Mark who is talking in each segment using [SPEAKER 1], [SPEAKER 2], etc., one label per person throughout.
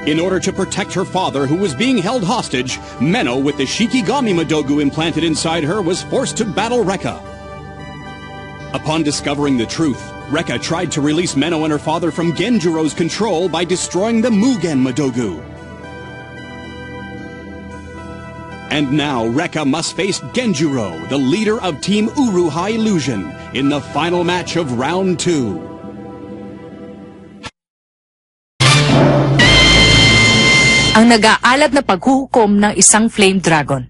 [SPEAKER 1] In order to protect her father, who was being held hostage, Menno, with the Shikigami Madogu implanted inside her, was forced to battle Rekka. Upon discovering the truth, Rekka tried to release Menno and her father from Genjuro's control by destroying the Mugen Madogu. And now Rekka must face Genjuro, the leader of Team Uruha Illusion, in the final match of Round 2.
[SPEAKER 2] Ang nag-aalab na paghuhukom ng isang Flame Dragon.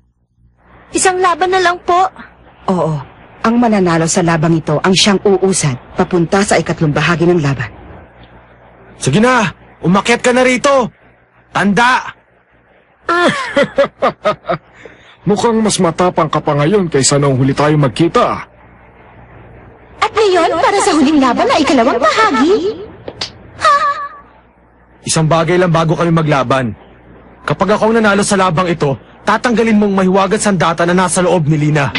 [SPEAKER 3] Isang laban na lang po.
[SPEAKER 4] Oo, ang mananalo sa labang ito ang siyang uusad papunta sa ikatlong bahagi ng laban.
[SPEAKER 5] Sige na, umakyat ka na rito. Tanda!
[SPEAKER 6] Mukhang mas matapang ka pa ngayon kaysa noong huli tayo magkita.
[SPEAKER 3] At ngayon, para sa huling laban na ikalawang bahagi.
[SPEAKER 5] Isang bagay lang bago kami maglaban. Kapag ako ang nanalo sa labang ito, tatanggalin mong mahiwagang sandata na nasa loob ni Lina.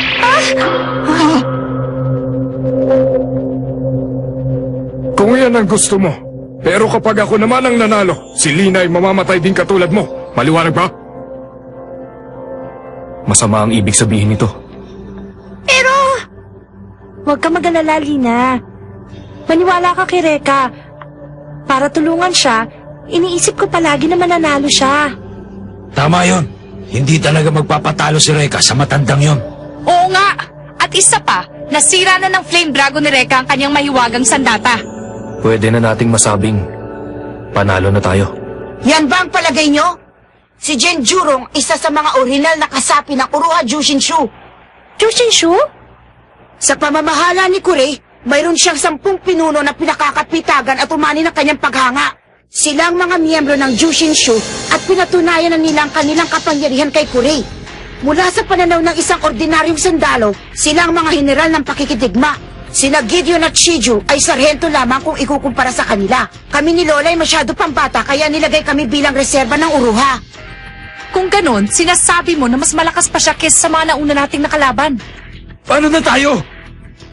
[SPEAKER 6] Kung yan ang gusto mo. Pero kapag ako naman ang nanalo, si Lina ay mamamatay din katulad mo. Maliwanag ba?
[SPEAKER 5] Masama ang ibig sabihin nito.
[SPEAKER 3] Pero, huwag ka mag-alala, Lina. Maniwala ka kay Rekka. Para tulungan siya, iniisip ko palagi na mananalo siya.
[SPEAKER 7] Tama yon. Hindi talaga magpapatalo si Rekka sa matandang yon.
[SPEAKER 2] Oo nga! At isa pa, nasira na ng Flame Dragon ni Rekka ang kanyang mahiwagang sandata.
[SPEAKER 5] Pwede na nating masabing panalo na tayo.
[SPEAKER 4] Yan ba ang palagay nyo? Si Genjuro, isa sa mga orihinal na kasapi ng Uruha Jushinshu.
[SPEAKER 3] Jushinshu?
[SPEAKER 4] Sa pamamahala ni Kurei, mayroon siyang 10 pinuno na pinakakapitagan at umani ng kanyang paghanga. Sila ang mga miyembro ng Jushinshu at pinatunayan na nila ang kanilang kapangyarihan kay Kurei. Mula sa pananaw ng isang ordinaryong sundalo, sila ang mga general ng pakikidigma. Sina Gideon at Shiju ay sarhento lamang kung ikukumpara sa kanila. Kami ni Lola ay masyado pang bata kaya nilagay kami bilang reserba ng Uruha.
[SPEAKER 2] Kung ganon, sinasabi mo na mas malakas pa siya kesa sa mga nauna nating nakalaban.
[SPEAKER 7] Paano na tayo?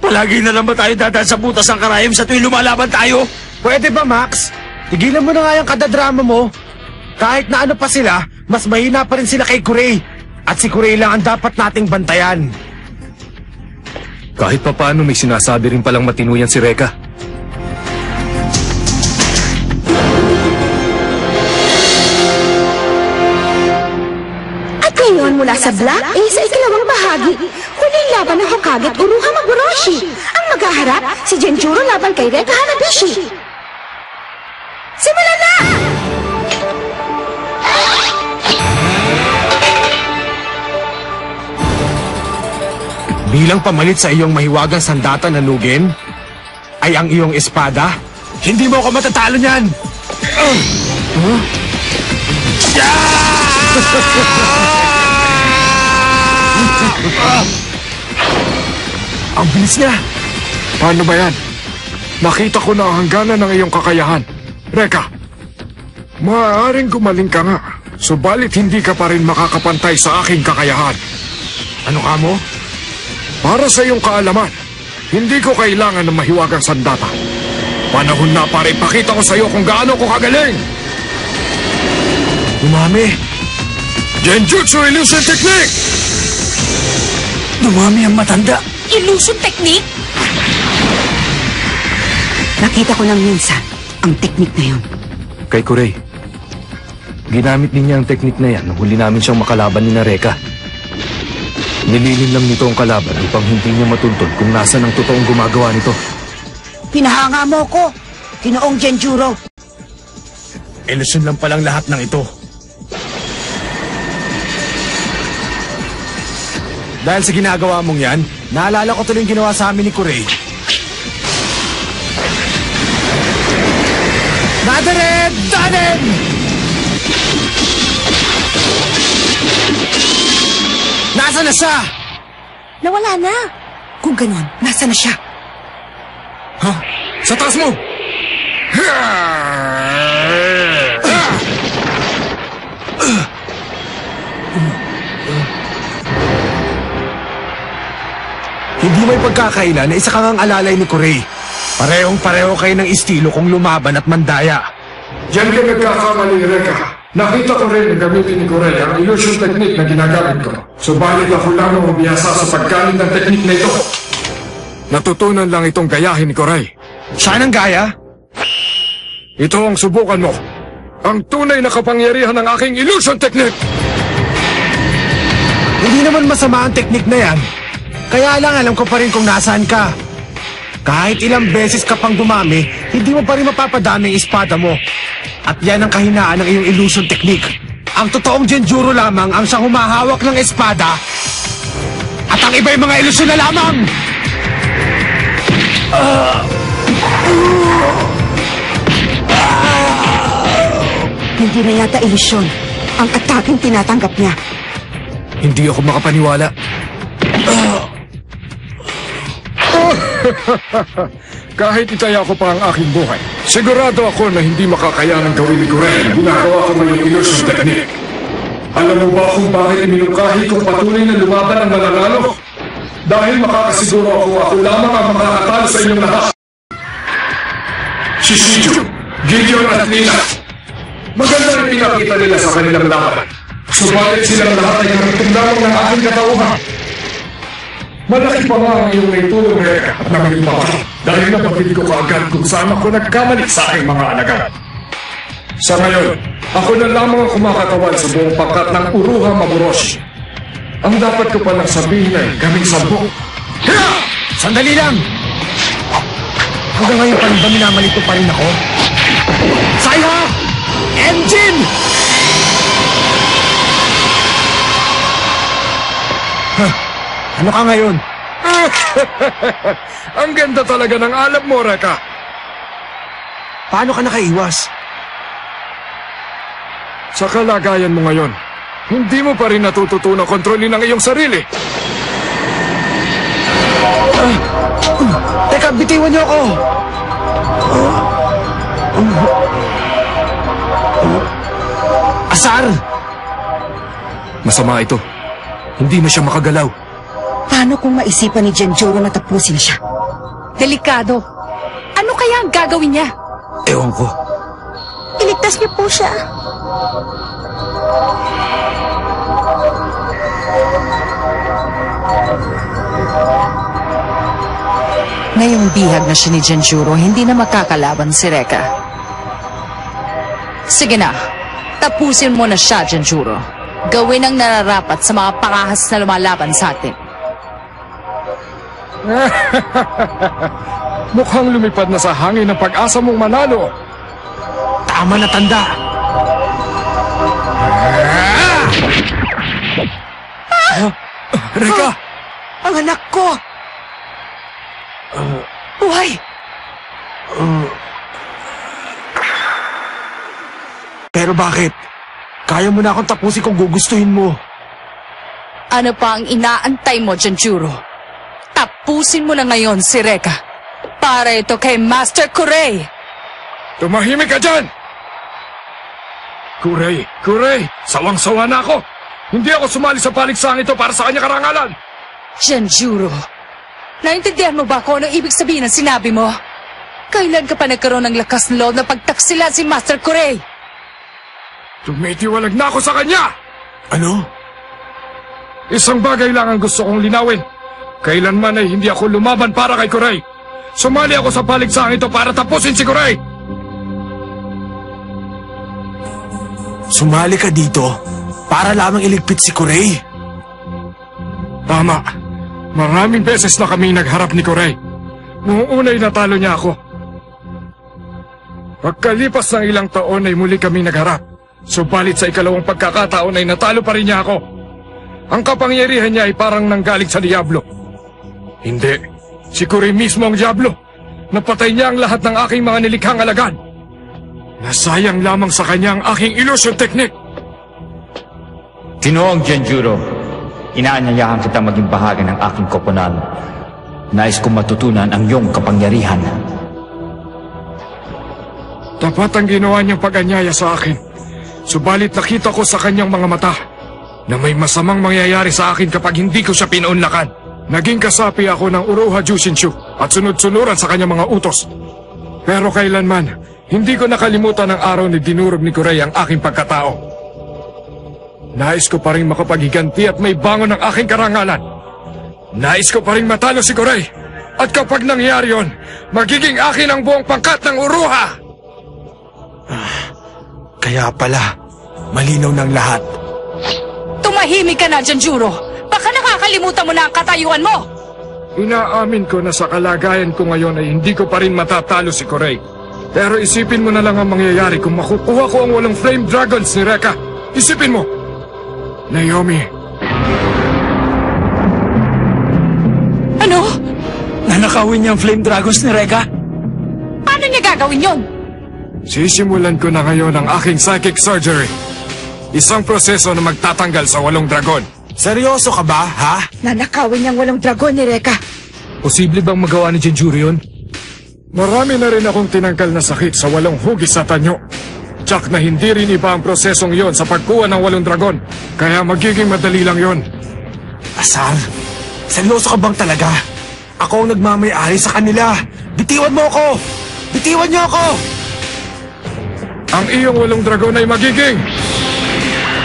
[SPEAKER 7] Palagi na lang ba tayo dadaan sa butas ng karayom sa tuwing lumalaban tayo?
[SPEAKER 5] Pwede ba, Max? Tigilan mo na nga yung kadadrama mo. Kahit na ano pa sila, mas mahina pa rin sila kay Kurei. At si Kurei lang ang dapat nating bantayan. Kahit pa paano may sinasabi rin palang matinuyan si Rekka.
[SPEAKER 3] At ngayon mula sa Black Ace sa ikalawang bahagi, huling laban ng Hokage at Uruha Magoroshi. Ang maghaharap, si Genjuro laban kay Rekka Hanabishi. Simulan na!
[SPEAKER 5] Bilang pamalit sa iyong mahiwagang sandata na Nugen, ay ang iyong espada, hindi mo ako matatalo niyan!
[SPEAKER 6] Ang bilis niya! Paano ba yan? Nakita ko na ang hangganan ng iyong kakayahan. Rekka, maaaring gumaling ka nga, subalit hindi ka pa rin makakapantay sa aking kakayahan.
[SPEAKER 5] Ano ka mo?
[SPEAKER 6] Para sa iyong kaalaman, hindi ko kailangan ng mahiwagang sandata. Panahon na para ipakita ko sa iyo kung gaano ko kagaling!
[SPEAKER 5] Dumami!
[SPEAKER 6] Genjutsu Illusion Technique!
[SPEAKER 7] Dumami ang matanda.
[SPEAKER 2] Illusion technique?
[SPEAKER 4] Nakita ko nang minsan ang teknik na yun.
[SPEAKER 5] Kay Kurei, ginamit din niya ang teknik na yan nung huli namin siyang makalaban ni Rekka. Nililin lang nito ang kalaban upang hindi niya matuntun kung nasan ang totoong gumagawa nito.
[SPEAKER 4] Pinahanga mo ko, Ginoong Genjuro.
[SPEAKER 5] Ilusyon lang palang lahat ng ito. Dahil sa ginagawa mong yan, naalala ko tuloy yung ginawa sa amin ni Kurei. Nadare! Danen! Nasaan na siya?
[SPEAKER 3] Nawala na.
[SPEAKER 4] Kung ganon, nasa na siya?
[SPEAKER 5] Ha? Sa taas mo! Hindi may pagkakaila na isa kang ang alalay ni Kurei. Parehong-pareho kayo ng estilo kung lumaban at mandaya.
[SPEAKER 6] Diyan ka nagkakamali, Reka. Nakita ko rin ang gamitin ni Kurey ang illusion technique na ginagamit ko. Subalit ako lamang umiyasa sa paggamit ng technique na ito. Natutunan lang itong gayahin ni Kurey.
[SPEAKER 8] Saan ang gaya?
[SPEAKER 6] Ito ang subukan mo. Ang tunay na kapangyarihan ng aking illusion technique.
[SPEAKER 8] Hindi naman masama ang teknik na yan. Kaya lang alam ko pa rin kung nasaan ka. Kahit ilang beses ka pang dumami, hindi mo pa rin mapapadami ang espada mo. At yan ang kahinaan ng iyong illusion technique. Ang totoong Genjuro lamang ang siyang humahawak ng espada. At ang iba ay mga ilusyon na lamang!
[SPEAKER 4] Hindi na yata ilusyon. Ang ataking tinatanggap niya.
[SPEAKER 5] Hindi ako makapaniwala.
[SPEAKER 6] Kahit itaya ko pa ang aking buhay, sigurado ako na hindi makakayanang gawin ni Kurey ang ginagawa ko ngayong illusion technique. Alam mo ba kung bakit iminungkahi kong patuloy na lumaban ang mananalo? Dahil makakasiguro ako lamang ang makakatalo sa inyong lahat. Si Shiju, Gideon at Lina. Maganda rin pinakita nila sa kanilang laban. Subalit silang lahat ay karutong lamang ng aking katauhan. Malaki pa nga ang iyong naitulong, Reka, at nanging mapatid. Dahil napatid ko kaagad kung saan ako nagkamali sa aking mga alagad. Sa ngayon, ako na lamang ang kumakatawan sa buong pangkat ng Uruha Maburoshi. Ang dapat ko palang sabihin ay kaming sabok.
[SPEAKER 8] Sandali lang! Hanggang ngayon pa rin ba minamalito pa rin ako? Saya! Engine! Ano ka ngayon?
[SPEAKER 6] Ang ganda talaga ng alam mo, Reka.
[SPEAKER 8] Paano ka nakaiwas?
[SPEAKER 6] Sa kalagayan mo ngayon, hindi mo pa rin natututunan kontrolin ang iyong sarili.
[SPEAKER 8] Teka, bitiwan niyo ako! Asar!
[SPEAKER 5] Masama ito. Hindi na siya makagalaw.
[SPEAKER 4] Paano kung maisipan ni Genjuro na tapusin siya?
[SPEAKER 2] Delikado. Ano kaya ang gagawin niya?
[SPEAKER 5] Ewan ko.
[SPEAKER 3] Iligtas niyo po siya.
[SPEAKER 9] Ngayong bihag na siya ni Genjuro, hindi na makakalaban si Reka. Sige na, tapusin mo na siya, Genjuro. Gawin ang nararapat sa mga pangahas na lumalaban sa atin.
[SPEAKER 6] Mukhang lumipad na sa hangin ang pag-asa mong manalo.
[SPEAKER 8] Tama na tanda!
[SPEAKER 6] Reka!
[SPEAKER 4] Ang anak ko!
[SPEAKER 2] Buhay!
[SPEAKER 8] Pero bakit? Kaya mo na akong tapusin kung gugustuhin mo.
[SPEAKER 9] Ano pa ang inaantay mo, Genjuro? Tapusin mo na ngayon si Reka. Para ito kay Master Kurey.
[SPEAKER 6] Tumahimik ka dyan! Kurey! Sawang-sawa na ako! Hindi ako sumali sa paligsang ito para sa kanya karangalan!
[SPEAKER 9] Genjuro, naintindihan mo ba kung ano ibig sabihin ng sinabi mo? Kailan ka pa nagkaroon ng lakas ng loob na pagtaksilan si Master Kurey?
[SPEAKER 6] Tumitiwalag na ako sa kanya!
[SPEAKER 8] Ano?
[SPEAKER 6] Isang bagay lang ang gusto kong linawin. Kailanman ay hindi ako lumaban para kay Kurey. Sumali ako sa paligsang ito para tapusin si Kurey!
[SPEAKER 8] Sumali ka dito para lamang iligpit si Kurey?
[SPEAKER 6] Tama. Maraming beses na kami nagharap ni Kurey. Noong una'y natalo niya ako. Pagkalipas ng ilang taon ay muli kami nagharap. Subalit sa ikalawang pagkakataon ay natalo pa rin niya ako. Ang kapangyarihan niya ay parang nanggaling sa Diablo. Hindi. Si Kurey mismo ang Diablo. Napatay niya ang lahat ng aking mga nilikhang alagad. Nasayang lamang sa kanya ang aking illusion technique.
[SPEAKER 7] Ginoong Genjuro, inaanyayahan kita maging bahagi ng aking koponan. Nais kong matutunan ang iyong kapangyarihan.
[SPEAKER 6] Tapat ang ginawa niyang pag-anyaya sa akin. Subalit nakita ko sa kanyang mga mata na may masamang mangyayari sa akin kapag hindi ko siya pinuunlakan. Naging kasapi ako ng Uruha Jushinshu at sunod-sunuran sa kanyang mga utos. Pero kailanman, hindi ko nakalimutan ang araw ni dinurog ni Kurey ang aking pagkatao. Nais ko pa rin makapaghiganti at may bangon ang aking karangalan. Nais ko pa rin matalo si Kurey. At kapag nangyari yon, magiging akin ang buong pangkat ng Uruha!
[SPEAKER 8] Kaya pala, malinaw ng lahat.
[SPEAKER 9] Tumahimik ka na, Janjuro. Baka nakakalimutan mo na ang katayuan mo.
[SPEAKER 6] Inaamin ko na sa kalagayan ko ngayon ay hindi ko pa rin matatalo si Kurey. Pero isipin mo na lang ang mangyayari kung makukuha ko ang 8 Flame Dragons ni Rekka. Isipin mo! Naomi.
[SPEAKER 9] Ano?
[SPEAKER 5] Nanakawin niya ang Flame Dragons ni Rekka?
[SPEAKER 9] Paano niya gagawin yon?
[SPEAKER 6] Sisimulan ko na ngayon ang aking psychic surgery. Isang proseso na magtatanggal sa 8 dragon.
[SPEAKER 8] Seryoso ka ba, ha?
[SPEAKER 4] Nanakawin niyang 8 dragon ni Rekka.
[SPEAKER 5] Posible bang magawa ni Genjuro yun?
[SPEAKER 6] Marami na rin akong tinanggal na sakit sa 8 hugis sa tanyo. Tsak na hindi rin iba ang prosesong yon sa pagkuha ng 8 dragon. Kaya magiging madali lang yon.
[SPEAKER 8] Asal, seryoso ka bang talaga? Ako ang nagmamay-ari sa kanila. Bitiwan mo ako! Bitiwan niyo ako!
[SPEAKER 6] Ang iyong 8 dragon ay magiging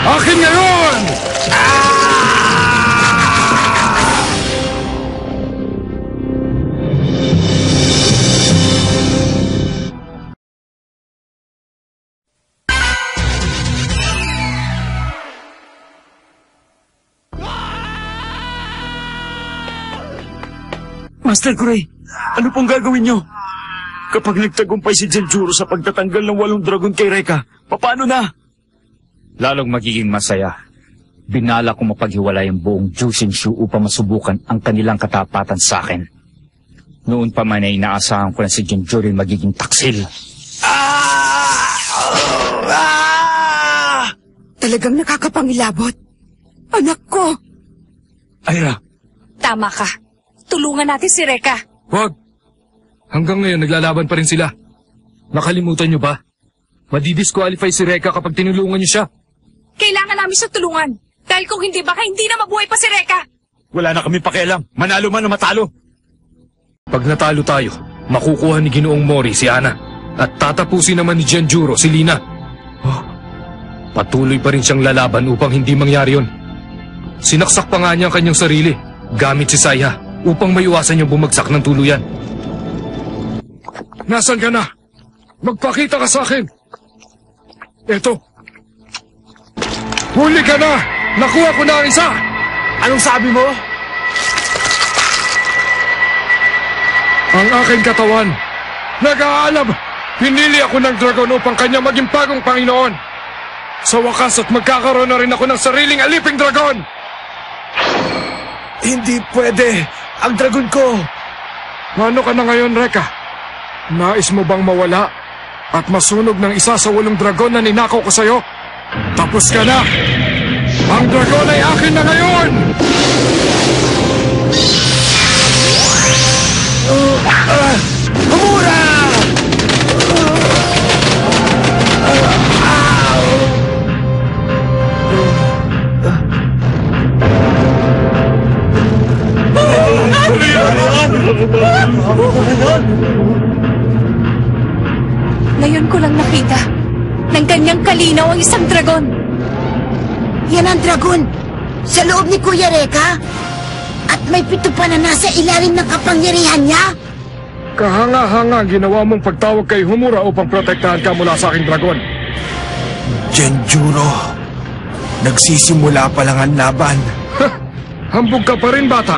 [SPEAKER 6] akin ngayon!
[SPEAKER 5] Master Kurey, ano pong gagawin niyo? Kapag nagtagumpay si Genjuro sa pagtatanggal ng 8 dragon kay Rekka, paano na?
[SPEAKER 7] Lalong magiging masaya. Binala ko mapaghiwalay ang buong Jushinshu upang masubukan ang kanilang katapatan sa akin. Noon pa man ay inaasahan ko na si Genjuro ay magiging taksil.
[SPEAKER 4] Talagang nakakapangilabot. Anak ko!
[SPEAKER 5] Ira.
[SPEAKER 9] Tama ka. Tulungan natin si Rekka.
[SPEAKER 5] Wag! Hanggang ngayon naglalaban pa rin sila. Nakalimutan niyo ba? Madidisqualify si Rekka kapag tinulungan niyo siya.
[SPEAKER 9] Kailangan namin siya tulungan. Dahil kung hindi, baka hindi na mabuhay pa si Rekka.
[SPEAKER 5] Wala na kami pakialam. Manalo man o matalo. Pag natalo tayo, makukuha ni Ginoong Mori si Ana. At tatapusin naman ni Genjuro si Lina. Oh, patuloy pa rin siyang lalaban upang hindi mangyari yun. Sinaksak pa nga niya ang kanyang sarili gamit si Saya upang maiwasan niyang bumagsak ng tuluyan.
[SPEAKER 6] Nasaan ka na? Magpakita ka sa akin! Eto. Huli ka na! Nakuha ko na ang isa!
[SPEAKER 8] Anong sabi mo?
[SPEAKER 6] Ang aking katawan. Nag-aalam! Pinili ako ng dragon upang kanya maging bagong Panginoon. Sa wakas at magkakaroon na rin ako ng sariling aliping dragon!
[SPEAKER 8] Hindi pwede! Ang dragon ko!
[SPEAKER 6] Ano ka na ngayon, Rekka? Nais mo bang mawala at masunog ng isa sa 8 dragon na ninakaw ko sa'yo? Tapos ka na! Ang dragon ay akin na ngayon!
[SPEAKER 8] Humura!
[SPEAKER 9] Ngayon ko lang nakita ng ganyang kalinaw ang isang dragon.
[SPEAKER 4] Yan ang dragon. Sa loob ni Kuya Rekka. At may 7 pa na nasa ilalim ng kapangyarihan niya.
[SPEAKER 6] Kahanga-hanga ginawa mong pagtawag kay Humura upang protektahan ka mula sa aking dragon.
[SPEAKER 8] Genjuro, nagsisimula pa lang ang laban.
[SPEAKER 6] Hambog ka pa rin, bata.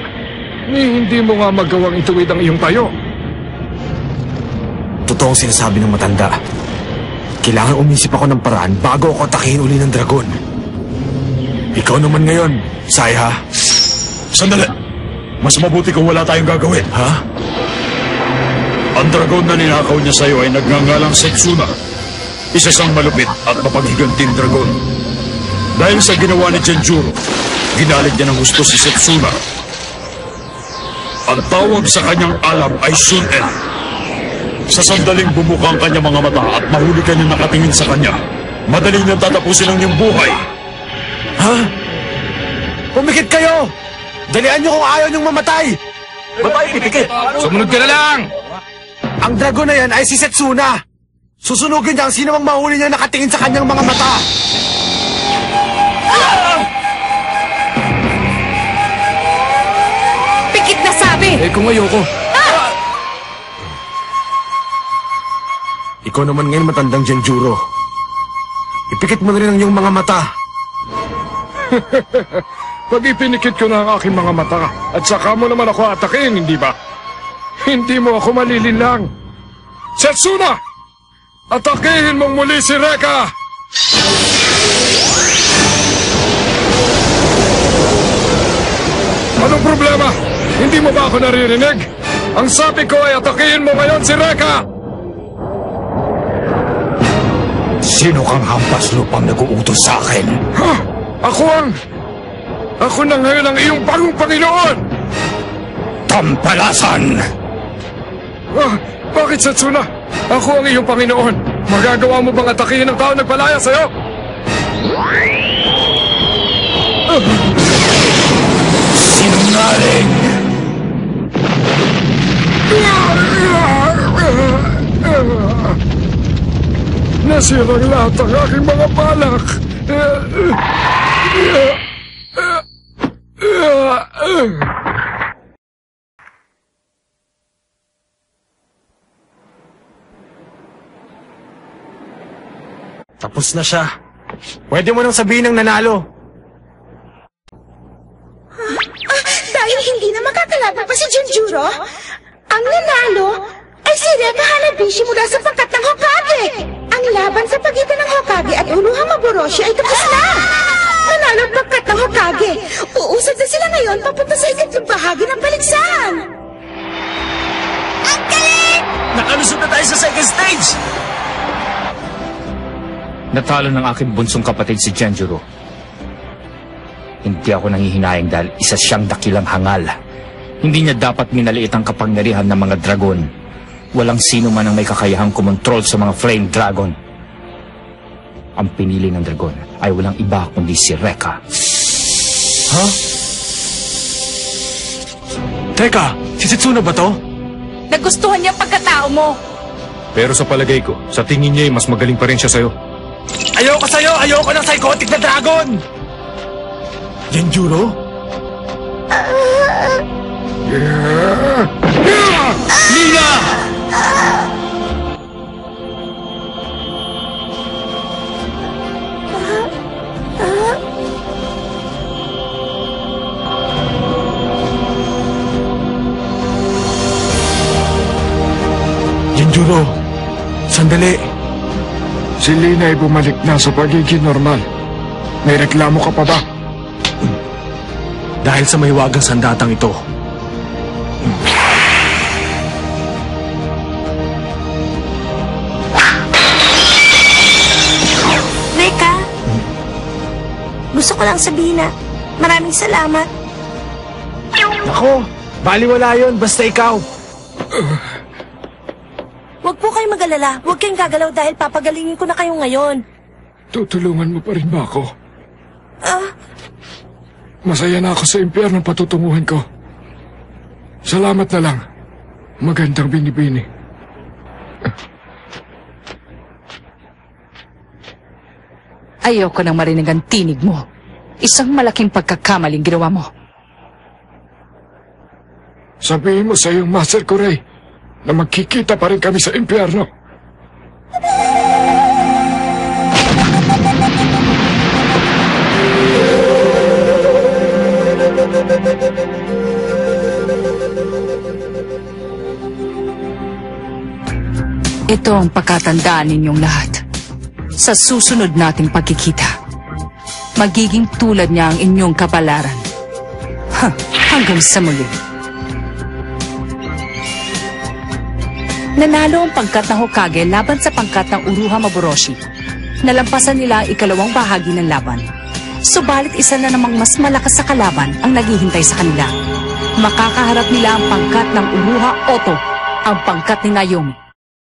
[SPEAKER 6] Ni hindi mo nga magawang ituwid ang iyong tayo.
[SPEAKER 8] Totoong sinasabi ng matanda. Kailangan umisip ako ng paraan bago ako atakihin uli ng dragon. Ikaw naman ngayon, Saya.
[SPEAKER 10] Sandali! Mas mabuti kung wala tayong gagawin.
[SPEAKER 8] Ha?
[SPEAKER 10] Ang dragon na ninakaw niya sa'yo ay nagngangalang Setsuna. Isa siyang malupit at mapaghiganting dragon. Dahil sa ginawa ni Genjuro, ginalit niya ng gusto si Setsuna. Ang tawag sa kanyang alam ay Shun-En. Sa sandaling bumuka ang kanyang mga mata at mahuli ka niya nakatingin sa kanya, madali niyang tatapusin ang iyong buhay.
[SPEAKER 8] Ha? Pumikit kayo! Dalian niyo kung ayaw niyong mamatay!
[SPEAKER 5] Ba't tayo pipikit? Sumunod ka na lang!
[SPEAKER 8] Ang dragon na yan ay si Setsuna. Susunugin niya ang sino mang mahuli niya nakatingin sa kanyang mga mata.
[SPEAKER 9] Pikit na sabi!
[SPEAKER 5] Eh kung ayoko.
[SPEAKER 8] Ikaw naman ngayon matandang Genjuro. Ipikit mo na rin ang iyong mga mata.
[SPEAKER 6] Pag ipinikit ko na ang aking mga mata at saka mo naman ako atakin, hindi ba? Hindi mo ako malilinlang. Setsuna! Atakihin mong muli si Rekka! Anong problema? Hindi mo ba ako naririnig? Ang sabi ko ay atakihin mo ngayon si Rekka!
[SPEAKER 10] Sino kang hampas lupang nag-uutos sa akin?
[SPEAKER 6] Ha? Ako na ngayon ang iyong bagong Panginoon!
[SPEAKER 10] Tampalasan!
[SPEAKER 6] Bakit, Setsuna? Ako ang iyong Panginoon. Magagawa mo bang atakihin ang tao nagpalaya sa'yo?
[SPEAKER 10] Sinungaling!
[SPEAKER 6] Nasirang lahat ang aking mga balak.
[SPEAKER 8] Tapos na siya. Pwede mo nang sabihin ng nanalo.
[SPEAKER 4] Dahil hindi na makakalaban pa si Genjuro, ang nanalo ay si Rekka Hanabishi mula sa pangkat ng Hokage. Ang laban sa pagitan ng Hokage at Uruha Maboroshi ay tapos na. Nanalo ang pangkat ng Hokage. Uusad na sila ngayon papunta sa ikatlong bahagi ng paligsahan. Ang galing!
[SPEAKER 10] Nakalusot na tayo sa second stage!
[SPEAKER 7] Natalo ng aking bunsong kapatid si Genjuro. Hindi ako nanghihinayang dahil isa siyang dakilang hangal. Hindi niya dapat minaliit ang kapangyarihan ng mga dragon. Walang sino man ang may kakayahang kumontrol sa mga flame dragon. Ang pinili ng dragon ay walang iba kundi si Rekka.
[SPEAKER 8] Ha? Teka, si Setsuna ba to?
[SPEAKER 9] Nagustuhan niya ang pagkatao mo.
[SPEAKER 5] Pero sa palagay ko, sa tingin niya mas magaling pa rin siya sa'yo.
[SPEAKER 8] Ayoko sa'yo! Ayoko ng psychotic na dragon! Genjuro?
[SPEAKER 10] Lina!
[SPEAKER 8] Genjuro, sandali.
[SPEAKER 6] Si Lina ay bumalik na sa pagiging normal. May reklamo ka pa ba?
[SPEAKER 8] Dahil sa mahiwagang sandatang ito.
[SPEAKER 3] Rekka, gusto ko lang sabihin na maraming salamat.
[SPEAKER 8] Nako, baliwala yun, basta ikaw.
[SPEAKER 3] Huwag po kayong mag-alala. Huwag kayong gagalaw dahil papagalingin ko na kayo ngayon.
[SPEAKER 6] Tutulungan mo pa rin ba ako? Masaya na ako sa impyernong patutunguhin ko. Salamat na lang. Magandang binibini.
[SPEAKER 9] Ayoko nang marinig ang tinig mo. Isang malaking pagkakamaling ginawa mo.
[SPEAKER 6] Sabihin mo sa iyong Master Kurei na magkikita pa rin kami sa impyerno.
[SPEAKER 9] Ito ang pagkatandaan ninyong lahat. Sa susunod nating pagkikita, magiging tulad niya ang inyong kapalaran. Hanggang sa muli. Nanalo ang pangkat ng Hokage laban sa pangkat ng Uruha Maboroshi. Nalampasan nila ang ikalawang bahagi ng laban. Subalit isa na namang mas malakas sa kalaban ang naghihintay sa kanila. Makakaharap nila ang pangkat ng Uruha Oto, ang pangkat ni Naomi.